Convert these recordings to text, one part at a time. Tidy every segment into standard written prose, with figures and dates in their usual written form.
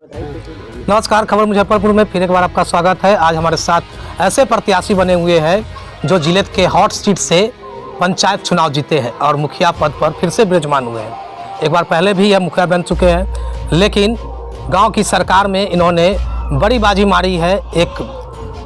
नमस्कार, खबर मुजफ्फरपुर में फिर एक बार आपका स्वागत है। आज हमारे साथ ऐसे प्रत्याशी बने हुए हैं जो जिले के हॉट सीट से पंचायत चुनाव जीते हैं और मुखिया पद पर फिर से विराजमान हुए हैं। एक बार पहले भी यह मुखिया बन चुके हैं, लेकिन गांव की सरकार में इन्होंने बड़ी बाजी मारी है। एक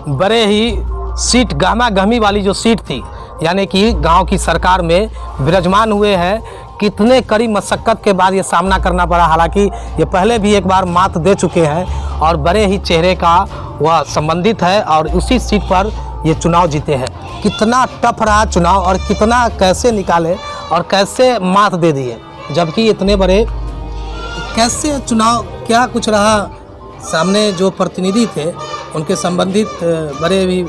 बड़े ही सीट गहमा गहमी वाली जो सीट थी, यानी कि गांव की सरकार में विराजमान हुए हैं। कितने कड़ी मशक्क़त के बाद ये सामना करना पड़ा। हालांकि ये पहले भी एक बार मात दे चुके हैं और बड़े ही चेहरे का वह संबंधित है और उसी सीट पर ये चुनाव जीते हैं। कितना टफ रहा चुनाव और कितना कैसे निकाले और कैसे मात दे दिए, जबकि इतने बड़े कैसे चुनाव क्या कुछ रहा। सामने जो प्रतिनिधि थे उनके संबंधित बड़े भी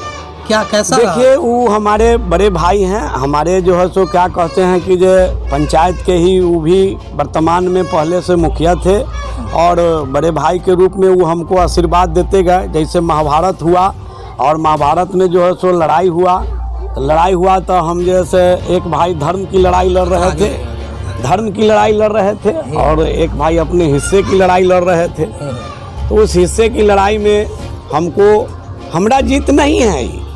क्या कैसा देखिए, वो हमारे बड़े भाई हैं। हमारे जो है सो क्या कहते हैं कि जो पंचायत के ही वो भी वर्तमान में पहले से मुखिया थे और बड़े भाई के रूप में वो हमको आशीर्वाद देते गए। जैसे महाभारत हुआ और महाभारत में जो है सो लड़ाई हुआ तो हम जैसे एक भाई धर्म की लड़ाई लड़ रहे थे और एक भाई अपने हिस्से की लड़ाई लड़ रहे थे। तो उस हिस्से की लड़ाई में हमरा जीत नहीं है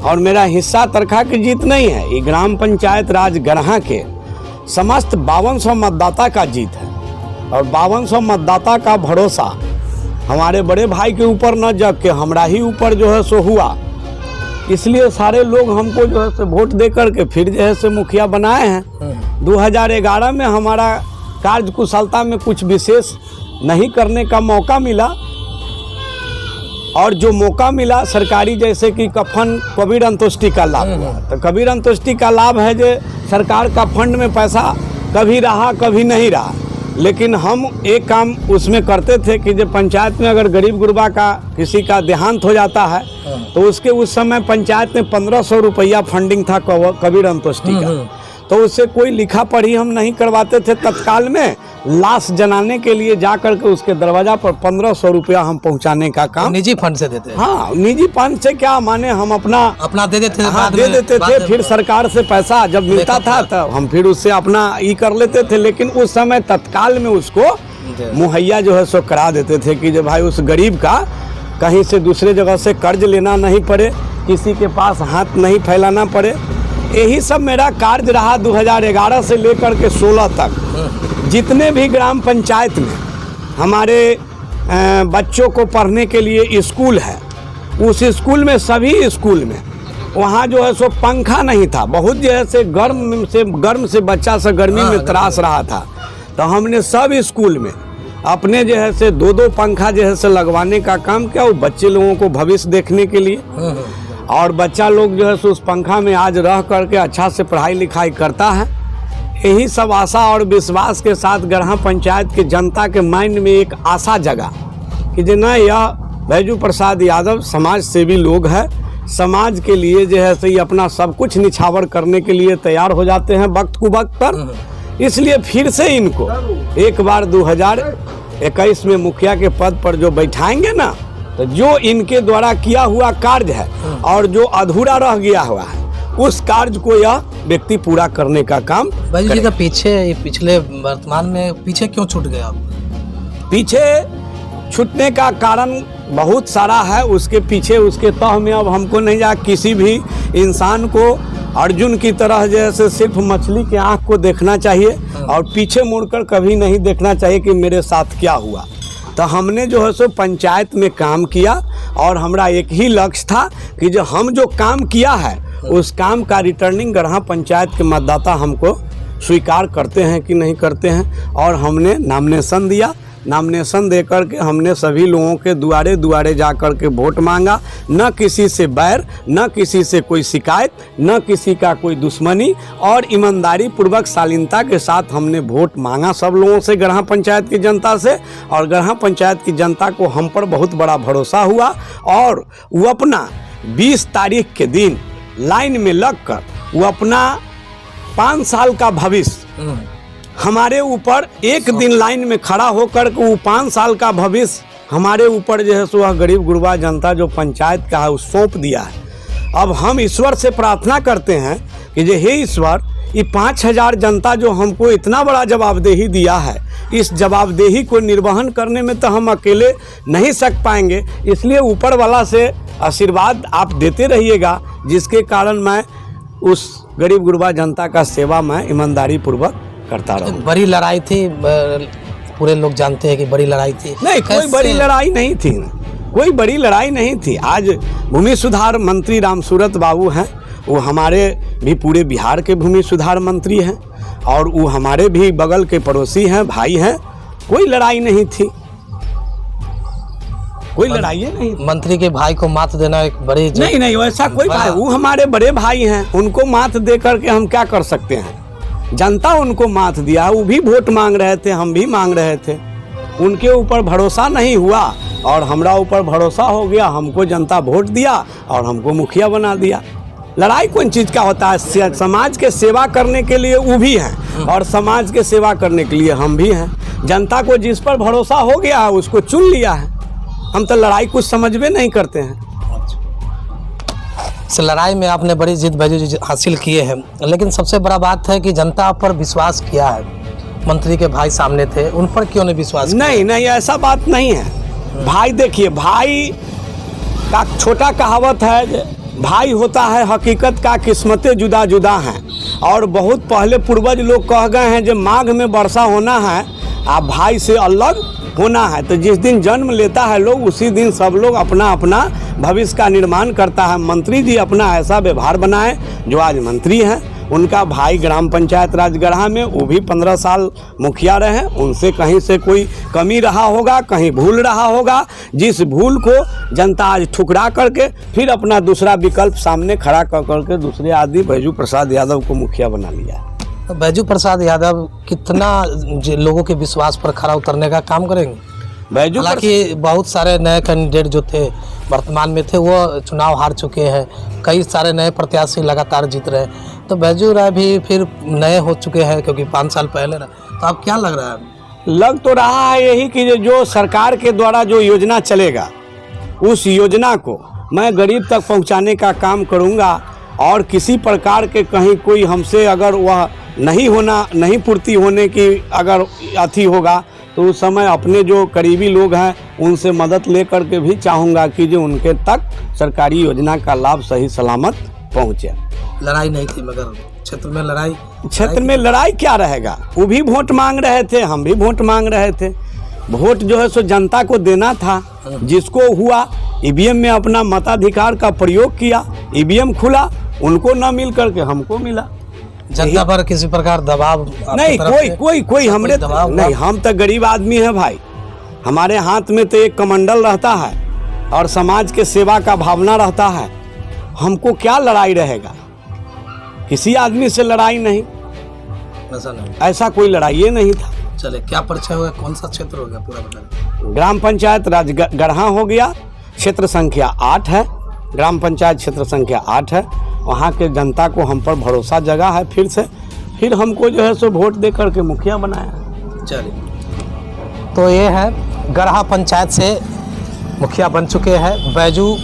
और मेरा हिस्सा तरखा की जीत नहीं है। ये ग्राम पंचायत राज गरहा के समस्त 5200 मतदाता का जीत है और 5200 मतदाता का भरोसा हमारे बड़े भाई के ऊपर न जग के हमरा ही ऊपर जो है सो हुआ। इसलिए सारे लोग हमको जो है सो वोट दे करके फिर जो है सो मुखिया बनाए हैं। 2011 में हमारा कार्यकुशलता में कुछ विशेष नहीं करने का मौका मिला और जो मौका मिला सरकारी, जैसे कि कफन कबीर अंत्येष्टि का लाभ हुआ। तो कबीर अंत्येष्टि का लाभ है जो सरकार का फंड में पैसा कभी रहा कभी नहीं रहा, लेकिन हम एक काम उसमें करते थे कि जब पंचायत में अगर गरीब गुरबा का किसी का देहांत हो जाता है तो उसके उस समय पंचायत में 1500 रुपया फंडिंग था कबीर अंत्येष्टि का। तो उससे कोई लिखा पढ़ी हम नहीं करवाते थे। तत्काल में लाश जलाने के लिए जा करके उसके दरवाजा पर 1500 रुपया हम पहुंचाने का काम निजी फंड से देते। हाँ, निजी फंड से क्या माने, हम अपना दे देते थे। हाँ, दे देते थे। फिर सरकार से पैसा जब मिलता था तो हम फिर उससे अपना ये कर लेते थे। लेकिन उस समय तत्काल में उसको मुहैया जो है सो करा देते थे कि जो भाई उस गरीब का कहीं से दूसरे जगह से कर्ज लेना नहीं पड़े, किसी के पास हाथ नहीं फैलाना पड़े। यही सब मेरा कार्य रहा 2011 से लेकर के 16 तक। जितने भी ग्राम पंचायत में हमारे बच्चों को पढ़ने के लिए स्कूल है, उस स्कूल में सभी स्कूल में वहाँ जो है सो पंखा नहीं था। बहुत जैसे गर्म से बच्चा से गर्मी में त्रास रहा था, तो हमने सब स्कूल में अपने जो है से 2-2 पंखा जो है से लगवाने का काम किया, वो बच्चे लोगों को भविष्य देखने के लिए। और बच्चा लोग जो है सो उस पंखा में आज रह करके अच्छा से पढ़ाई लिखाई करता है। यही सब आशा और विश्वास के साथ गरहा पंचायत के जनता के माइंड में एक आशा जगा कि जो ना यह बैजू प्रसाद यादव समाज सेवी लोग है, समाज के लिए जो है सही अपना सब कुछ निछावर करने के लिए तैयार हो जाते हैं वक्त को वक्त पर। इसलिए फिर से इनको एक बार 2021 में मुखिया के पद पर जो बैठाएंगे ना, तो जो इनके द्वारा किया हुआ कार्य है और जो अधूरा रह गया हुआ है उस कार्य को यह व्यक्ति पूरा करने का काम। भाई जी का पिछले वर्तमान में पीछे क्यों छूट गए आप? पीछे छूटने का कारण बहुत सारा है। उसके पीछे उसके तह में अब हमको नहीं जा। किसी भी इंसान को अर्जुन की तरह जैसे सिर्फ मछली के आँख को देखना चाहिए और पीछे मुड़कर कभी नहीं देखना चाहिए कि मेरे साथ क्या हुआ। तो हमने जो है सो पंचायत में काम किया और हमारा एक ही लक्ष्य था कि जो हम जो काम किया है उस काम का रिटर्निंग गरहा पंचायत के मतदाता हमको स्वीकार करते हैं कि नहीं करते हैं। और हमने नामिनेशन दिया। नामिनेशन दे करके हमने सभी लोगों के दुआरे दुआरे जा कर के वोट मांगा। न किसी से बैर, न किसी से कोई शिकायत, न किसी का कोई दुश्मनी, और ईमानदारी पूर्वक शालीनता के साथ हमने वोट मांगा सब लोगों से, गरहा पंचायत की जनता से। और गरहा पंचायत की जनता को हम पर बहुत बड़ा भरोसा हुआ और वो अपना 20 तारीख के दिन लाइन में लगकर वो अपना 5 साल का भविष्य हमारे ऊपर एक दिन लाइन में खड़ा होकर के वो 5 साल का भविष्य हमारे ऊपर जो है सो वह गरीब गुरबा जनता जो पंचायत का है वो सौंप दिया है। अब हम ईश्वर से प्रार्थना करते हैं कि हे ईश्वर, ये 5000 जनता जो हमको इतना बड़ा जवाबदेही दिया है, इस जवाबदेही को निर्वहन करने में तो हम अकेले नहीं सक पाएंगे, इसलिए ऊपर वाला से आशीर्वाद आप देते रहिएगा, जिसके कारण मैं उस गरीब गुरबा जनता का सेवा मैं ईमानदारी पूर्वक करता रहूँ। बड़ी लड़ाई थी, पूरे लोग जानते हैं कि बड़ी लड़ाई थी। नहीं, कोई बड़ी लड़ाई नहीं थी, कोई बड़ी लड़ाई नहीं थी। आज भूमि सुधार मंत्री रामसूरत बाबू हैं, वो हमारे भी पूरे बिहार के भूमि सुधार मंत्री हैं और वो हमारे भी बगल के पड़ोसी हैं, भाई हैं। कोई लड़ाई नहीं थी, कोई लड़ाई नहीं। मंत्री के भाई को मात देना एक बड़ी नहीं, वैसा कोई भाई, वो हमारे बड़े भाई हैं, उनको मात दे करके हम क्या कर सकते हैं। जनता उनको मात दिया, वो भी वोट मांग रहे थे, हम भी मांग रहे थे। उनके ऊपर भरोसा नहीं हुआ और हमरा ऊपर भरोसा हो गया, हमको जनता वोट दिया और हमको मुखिया बना दिया। लड़ाई कौन चीज़ का होता है? समाज के सेवा करने के लिए वो भी हैं और समाज के सेवा करने के लिए हम भी हैं। जनता को जिस पर भरोसा हो गया है उसको चुन लिया है। हम तो लड़ाई कुछ समझ में नहीं करते हैं। इस लड़ाई में आपने बड़ी जीत बैजू हासिल किए हैं, लेकिन सबसे बड़ा बात है कि जनता पर विश्वास किया है। मंत्री के भाई सामने थे, उन पर क्यों नहीं विश्वास? नहीं, ऐसा बात नहीं है भाई। देखिए, भाई का छोटा कहावत है, भाई होता है हकीकत का, किस्मतें जुदा जुदा हैं। और बहुत पहले पूर्वज लोग कह गए हैं जब माघ में वर्षा होना है, आप भाई से अलग होना है। तो जिस दिन जन्म लेता है लोग, उसी दिन सब लोग अपना अपना भविष्य का निर्माण करता है। मंत्री जी अपना ऐसा व्यवहार बनाए जो आज मंत्री हैं। उनका भाई ग्राम पंचायत राज गढ़ा में, वो भी 15 साल मुखिया रहे। उनसे कहीं से कोई कमी रहा होगा, कहीं भूल रहा होगा, जिस भूल को जनता आज ठुकरा करके फिर अपना दूसरा विकल्प सामने खड़ा कर करके दूसरे आदमी बैजू प्रसाद यादव को मुखिया बना लिया। बैजू प्रसाद यादव कितना लोगों के विश्वास पर खरा उतरने का काम करेंगे? हालांकि बहुत सारे नए कैंडिडेट जो थे वर्तमान में थे, वो चुनाव हार चुके हैं। कई सारे नए प्रत्याशी लगातार जीत रहे हैं, तो बैजू राय भी फिर नए हो चुके हैं, क्योंकि 5 साल पहले ना। तो अब क्या लग रहा है? लग तो रहा है यही कि जो सरकार के द्वारा जो योजना चलेगा, उस योजना को मैं गरीब तक पहुंचाने का काम करूंगा। और किसी प्रकार के कहीं कोई हमसे अगर वह नहीं पूर्ति होने की अगर अथी होगा, तो उस समय अपने जो करीबी लोग हैं उनसे मदद लेकर के भी चाहूँगा कि जो उनके तक सरकारी योजना का लाभ सही सलामत पहुँचे। लड़ाई नहीं थी, मगर क्षेत्र में लड़ाई क्या रहेगा? वो भी वोट मांग रहे थे, हम भी वोट मांग रहे थे। वोट जो है सो जनता को देना था। जिसको हुआ ईवीएम में अपना मताधिकार का प्रयोग किया, ईवीएम खुला, उनको न मिल करके हमको मिला। जनता पर किसी प्रकार दबाव नहीं, कोई हमरे नहीं। हम तो गरीब आदमी हैं भाई, हमारे हाथ में तो एक कमंडल रहता है और समाज के सेवा का भावना रहता है। हमको क्या लड़ाई रहेगा? किसी आदमी से लड़ाई नहीं, ऐसा कोई लड़ाई नहीं था। चले, क्या परिचय हुआ? कौन सा क्षेत्र हो गया पूरा बताइए? ग्राम पंचायत राज गढ़ा हो गया, क्षेत्र संख्या 8 है। ग्राम पंचायत क्षेत्र संख्या 8 है। वहाँ के जनता को हम पर भरोसा जगा है फिर हमको जो है सो वोट दे करके मुखिया बनाया। चलिए, तो ये है गढ़ा पंचायत से मुखिया बन चुके हैं बैजू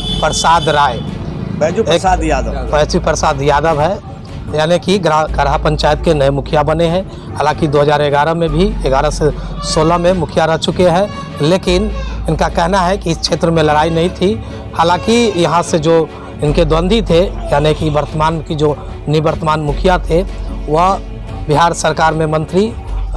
प्रसाद यादव है, यानी कि गढ़ा पंचायत के नए मुखिया बने हैं। हालांकि 2011 में भी 11 से 16 में मुखिया रह चुके हैं, लेकिन इनका कहना है कि इस क्षेत्र में लड़ाई नहीं थी। हालांकि यहाँ से जो इनके द्वंद्वी थे, यानी कि वर्तमान की जो निवर्तमान मुखिया थे, वह बिहार सरकार में मंत्री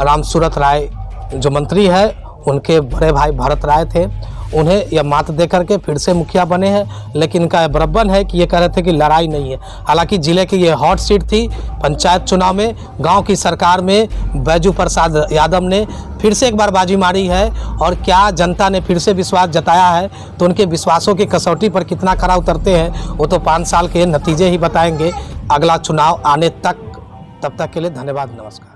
रामसूरत राय जो मंत्री है, उनके बड़े भाई भरत राय थे। उन्हें यह मात दे करके फिर से मुखिया बने हैं, लेकिन इनका बरब्बन है कि ये कह रहे थे कि लड़ाई नहीं है। हालांकि जिले की ये हॉट सीट थी। पंचायत चुनाव में गांव की सरकार में बैजू प्रसाद यादव ने फिर से एक बार बाजी मारी है, और क्या जनता ने फिर से विश्वास जताया है, तो उनके विश्वासों की कसौटी पर कितना खरा उतरते हैं वो तो 5 साल के नतीजे ही बताएंगे। अगला चुनाव आने तक, तब तक के लिए धन्यवाद, नमस्कार।